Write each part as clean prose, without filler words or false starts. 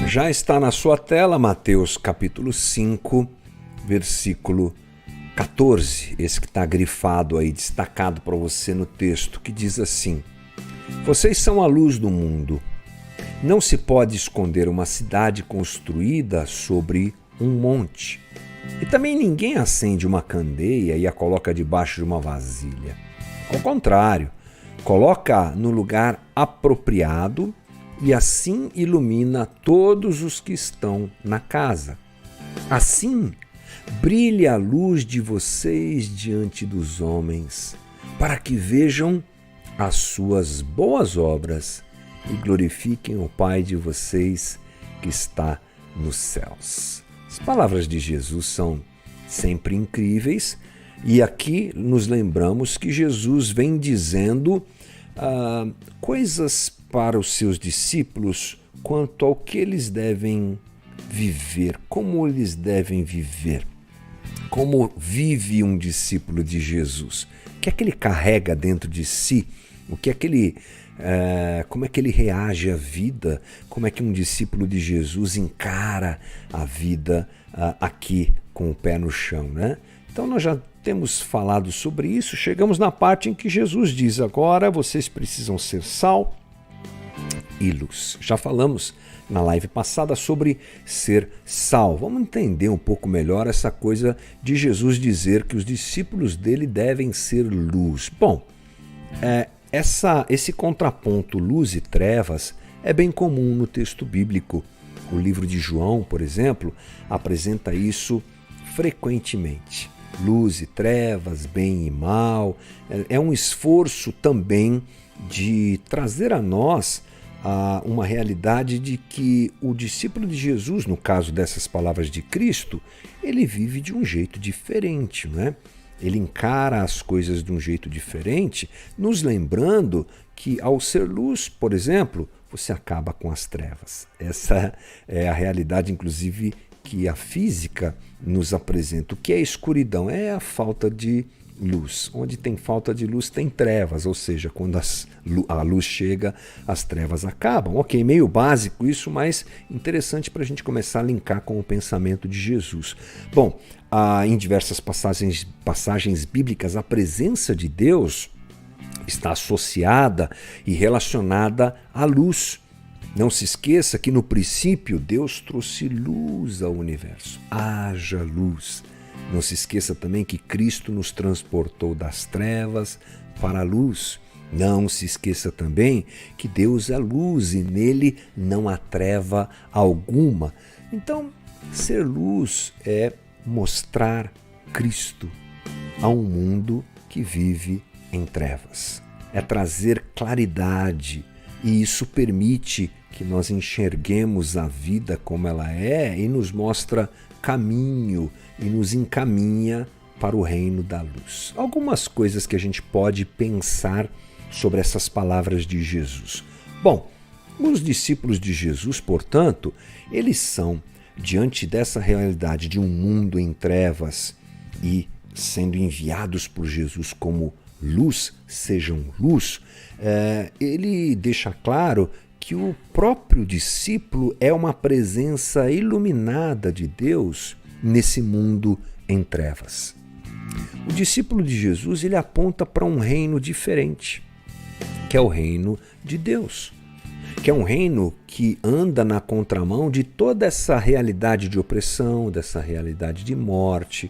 Já está na sua tela Mateus capítulo 5, versículo 14, esse que está grifado aí, destacado para você no texto, que diz assim: Vocês são a luz do mundo. Não se pode esconder uma cidade construída sobre um monte. E também ninguém acende uma candeia e a coloca debaixo de uma vasilha. Ao contrário, coloca no lugar apropriado e assim ilumina todos os que estão na casa. Assim, brilhe a luz de vocês diante dos homens, para que vejam as suas boas obras e glorifiquem o Pai de vocês que está nos céus. As palavras de Jesus são sempre incríveis e aqui nos lembramos que Jesus vem dizendo coisas para os seus discípulos quanto ao que eles devem viver, como eles devem viver, como vive um discípulo de Jesus, o que é que ele carrega dentro de si, o que é que ele, como é que ele reage à vida, como é que um discípulo de Jesus encara a vida aqui com o pé no chão, né? Então nós já temos falado sobre isso, chegamos na parte em que Jesus diz: agora vocês precisam ser sal e luz. Já falamos na live passada sobre ser sal. Vamos entender um pouco melhor essa coisa de Jesus dizer que os discípulos dele devem ser luz. Bom, esse contraponto luz e trevas é bem comum no texto bíblico. O livro de João, por exemplo, apresenta isso frequentemente. Luz e trevas, bem e mal. É um esforço também de trazer a nós uma realidade de que o discípulo de Jesus, no caso dessas palavras de Cristo, ele vive de um jeito diferente, não é? Ele encara as coisas de um jeito diferente, nos lembrando que ao ser luz, por exemplo, você acaba com as trevas. Essa é a realidade, inclusive, que a física nos apresenta. O que é escuridão? É a falta de luz. Onde tem falta de luz tem trevas, ou seja, quando a luz chega, as trevas acabam. Ok, meio básico isso, mas interessante para a gente começar a linkar com o pensamento de Jesus. Bom, em diversas passagens bíblicas, a presença de Deus está associada e relacionada à luz. Não se esqueça que no princípio Deus trouxe luz ao universo. Haja luz. Não se esqueça também que Cristo nos transportou das trevas para a luz. Não se esqueça também que Deus é luz e nele não há treva alguma. Então, ser luz é mostrar Cristo a um mundo que vive em trevas. É trazer claridade e isso permite que nós enxerguemos a vida como ela é e nos mostra caminho e nos encaminha para o reino da luz. Algumas coisas que a gente pode pensar sobre essas palavras de Jesus. Bom, os discípulos de Jesus, portanto, eles são, diante dessa realidade de um mundo em trevas e sendo enviados por Jesus como luz, sejam luz, ele deixa claro que o próprio discípulo é uma presença iluminada de Deus nesse mundo em trevas. O discípulo de Jesus, ele aponta para um reino diferente, que é o reino de Deus, que é um reino que anda na contramão de toda essa realidade de opressão, dessa realidade de morte,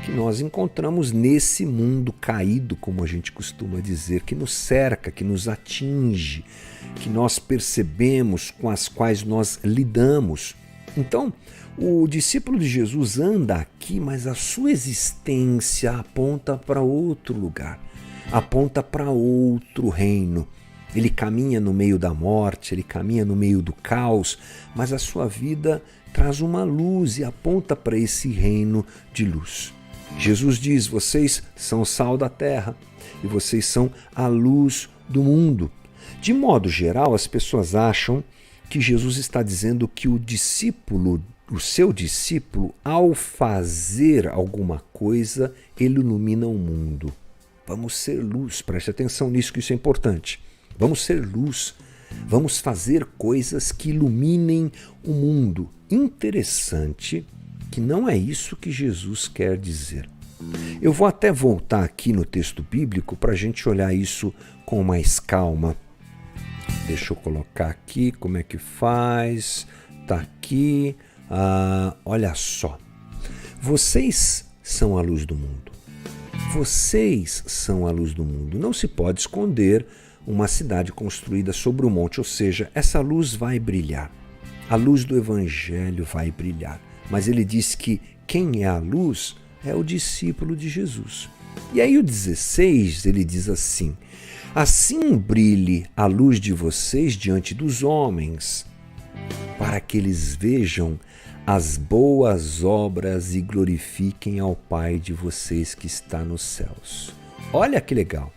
que nós encontramos nesse mundo caído, como a gente costuma dizer, que nos cerca, que nos atinge, que nós percebemos, com as quais nós lidamos. Então, o discípulo de Jesus anda aqui, mas a sua existência aponta para outro lugar, aponta para outro reino. Ele caminha no meio da morte, ele caminha no meio do caos, mas a sua vida traz uma luz e aponta para esse reino de luz. Jesus diz: vocês são o sal da terra e vocês são a luz do mundo. De modo geral, as pessoas acham que Jesus está dizendo que o seu discípulo, ao fazer alguma coisa, ele ilumina o mundo. Vamos ser luz, preste atenção nisso, que isso é importante. Vamos ser luz, vamos fazer coisas que iluminem o mundo. Interessante que não é isso que Jesus quer dizer. Eu vou até voltar aqui no texto bíblico para a gente olhar isso com mais calma. Deixa eu colocar aqui como é que faz. Está aqui. Olha só. Vocês são a luz do mundo. Vocês são a luz do mundo. Não se pode esconder uma cidade construída sobre o monte, ou seja, essa luz vai brilhar. A luz do Evangelho vai brilhar. Mas ele diz que quem é a luz é o discípulo de Jesus. E aí o 16, ele diz assim: assim brilhe a luz de vocês diante dos homens, para que eles vejam as boas obras e glorifiquem ao Pai de vocês que está nos céus. Olha que legal.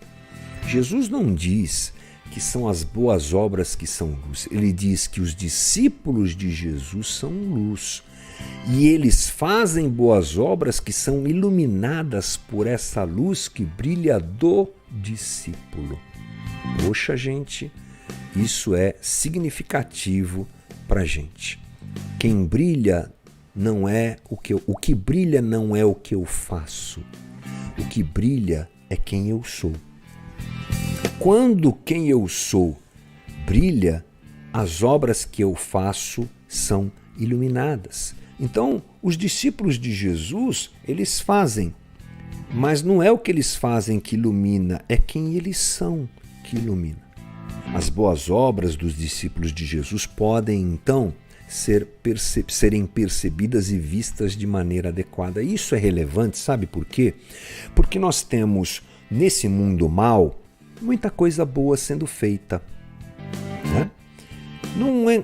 Jesus não diz que são as boas obras que são luz. Ele diz que os discípulos de Jesus são luz. E eles fazem boas obras que são iluminadas por essa luz que brilha do discípulo. Poxa, gente, isso é significativo para a gente. Quem brilha não é o que brilha não é o que eu faço. O que brilha é quem eu sou. Quando quem eu sou brilha, as obras que eu faço são iluminadas. Então, os discípulos de Jesus, eles fazem, mas não é o que eles fazem que ilumina, é quem eles são que ilumina. As boas obras dos discípulos de Jesus podem, então, serem percebidas e vistas de maneira adequada. Isso é relevante, sabe por quê? Porque nós temos, nesse mundo mal, muita coisa boa sendo feita, né?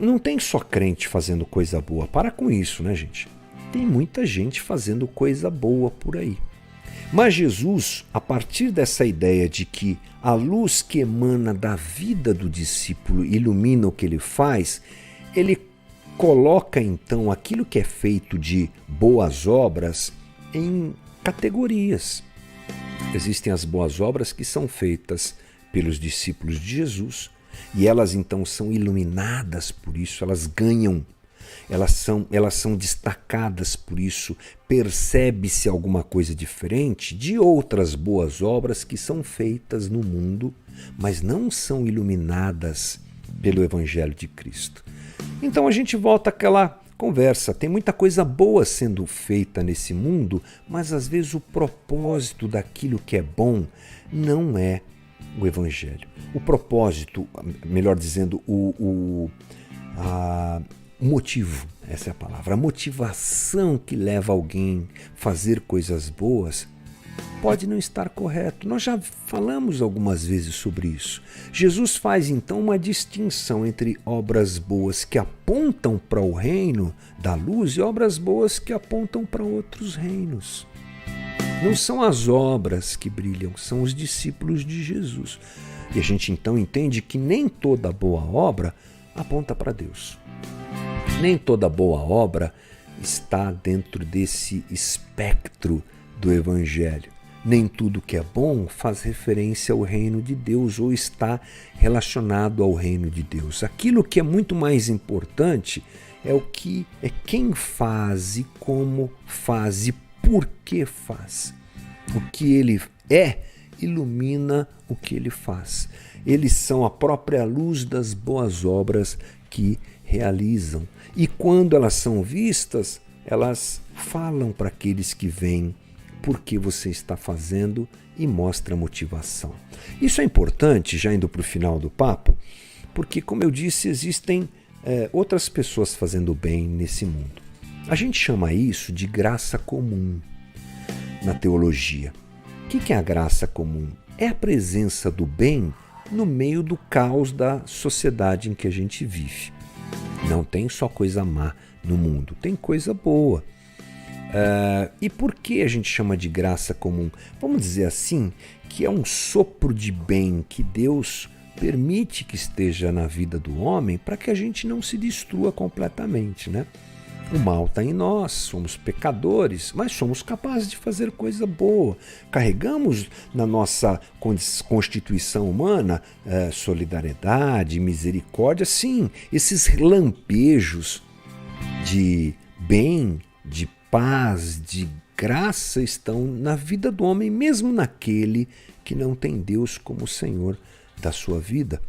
Não tem só crente fazendo coisa boa. Para com isso, né, gente? Tem muita gente fazendo coisa boa por aí. Mas Jesus, a partir dessa ideia de que a luz que emana da vida do discípulo ilumina o que ele faz, ele coloca então aquilo que é feito de boas obras em categorias. Existem as boas obras que são feitas pelos discípulos de Jesus, e elas então são iluminadas por isso, elas ganham, elas são destacadas por isso, percebe-se alguma coisa diferente de outras boas obras que são feitas no mundo, mas não são iluminadas pelo Evangelho de Cristo. Então a gente volta àquela conversa, tem muita coisa boa sendo feita nesse mundo, mas às vezes o propósito daquilo que é bom não é o Evangelho. O propósito, melhor dizendo, o motivo, essa é a palavra, a motivação que leva alguém a fazer coisas boas pode não estar correto. Nós já falamos algumas vezes sobre isso. Jesus faz então uma distinção entre obras boas que apontam para o reino da luz e obras boas que apontam para outros reinos. Não são as obras que brilham, são os discípulos de Jesus. E a gente então entende que nem toda boa obra aponta para Deus. Nem toda boa obra está dentro desse espectro do Evangelho. Nem tudo que é bom faz referência ao reino de Deus ou está relacionado ao reino de Deus. Aquilo que é muito mais importante é quem faz e como faz e por que faz. O que ele é ilumina o que ele faz. Eles são a própria luz das boas obras que realizam. E quando elas são vistas, elas falam para aqueles que veem por que você está fazendo e mostra a motivação. Isso é importante, já indo para o final do papo, porque, como eu disse, existem outras pessoas fazendo bem nesse mundo. A gente chama isso de graça comum na teologia. O que é a graça comum? É a presença do bem no meio do caos da sociedade em que a gente vive. Não tem só coisa má no mundo, tem coisa boa. E por que a gente chama de graça comum? Vamos dizer assim, que é um sopro de bem que Deus permite que esteja na vida do homem para que a gente não se destrua completamente, né? O mal está em nós, somos pecadores, mas somos capazes de fazer coisa boa. Carregamos na nossa constituição humana solidariedade, misericórdia, sim, esses lampejos de bem, de paz, de graça estão na vida do homem, mesmo naquele que não tem Deus como Senhor da sua vida.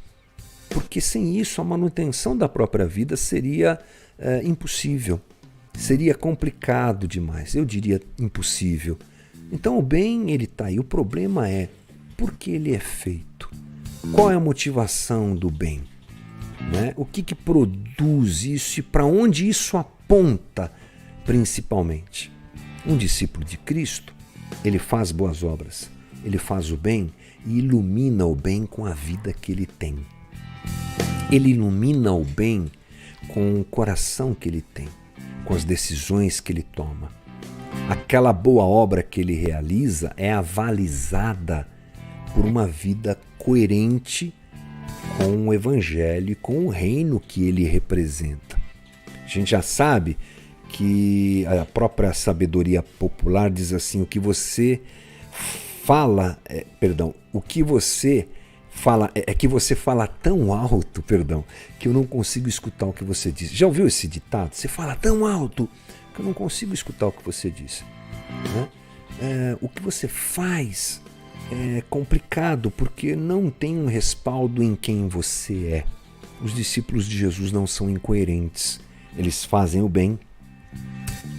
Porque sem isso a manutenção da própria vida seria impossível, seria complicado demais, eu diria impossível. Então o bem ele está aí, o problema é por que ele é feito, qual é a motivação do bem, né? O que produz isso e para onde isso aponta principalmente. Um discípulo de Cristo, ele faz boas obras, ele faz o bem e ilumina o bem com a vida que ele tem. Ele ilumina o bem com o coração que ele tem, com as decisões que ele toma. Aquela boa obra que ele realiza é avalizada por uma vida coerente com o Evangelho e com o reino que ele representa. A gente já sabe que a própria sabedoria popular diz assim, o que você fala tão alto, que eu não consigo escutar o que você diz. Já ouviu esse ditado? Você fala tão alto que eu não consigo escutar o que você diz. Né? O que você faz é complicado porque não tem um respaldo em quem você é. Os discípulos de Jesus não são incoerentes. Eles fazem o bem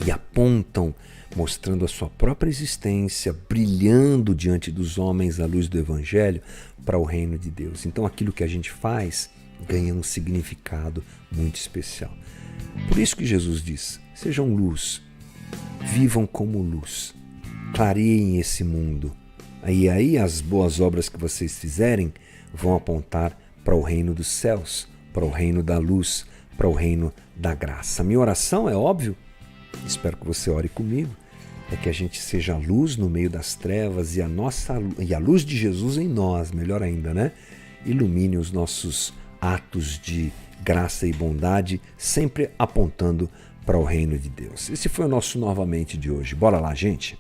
e apontam, mostrando a sua própria existência, brilhando diante dos homens à luz do Evangelho para o reino de Deus. Então aquilo que a gente faz ganha um significado muito especial. Por isso que Jesus diz, sejam luz, vivam como luz, clareiem esse mundo. E aí as boas obras que vocês fizerem vão apontar para o reino dos céus, para o reino da luz, para o reino da graça. A minha oração é óbvio, espero que você ore comigo, é que a gente seja luz no meio das trevas e a luz de Jesus em nós, melhor ainda, né? Ilumine os nossos atos de graça e bondade, sempre apontando para o reino de Deus. Esse foi o nosso Novamente de hoje. Bora lá, gente!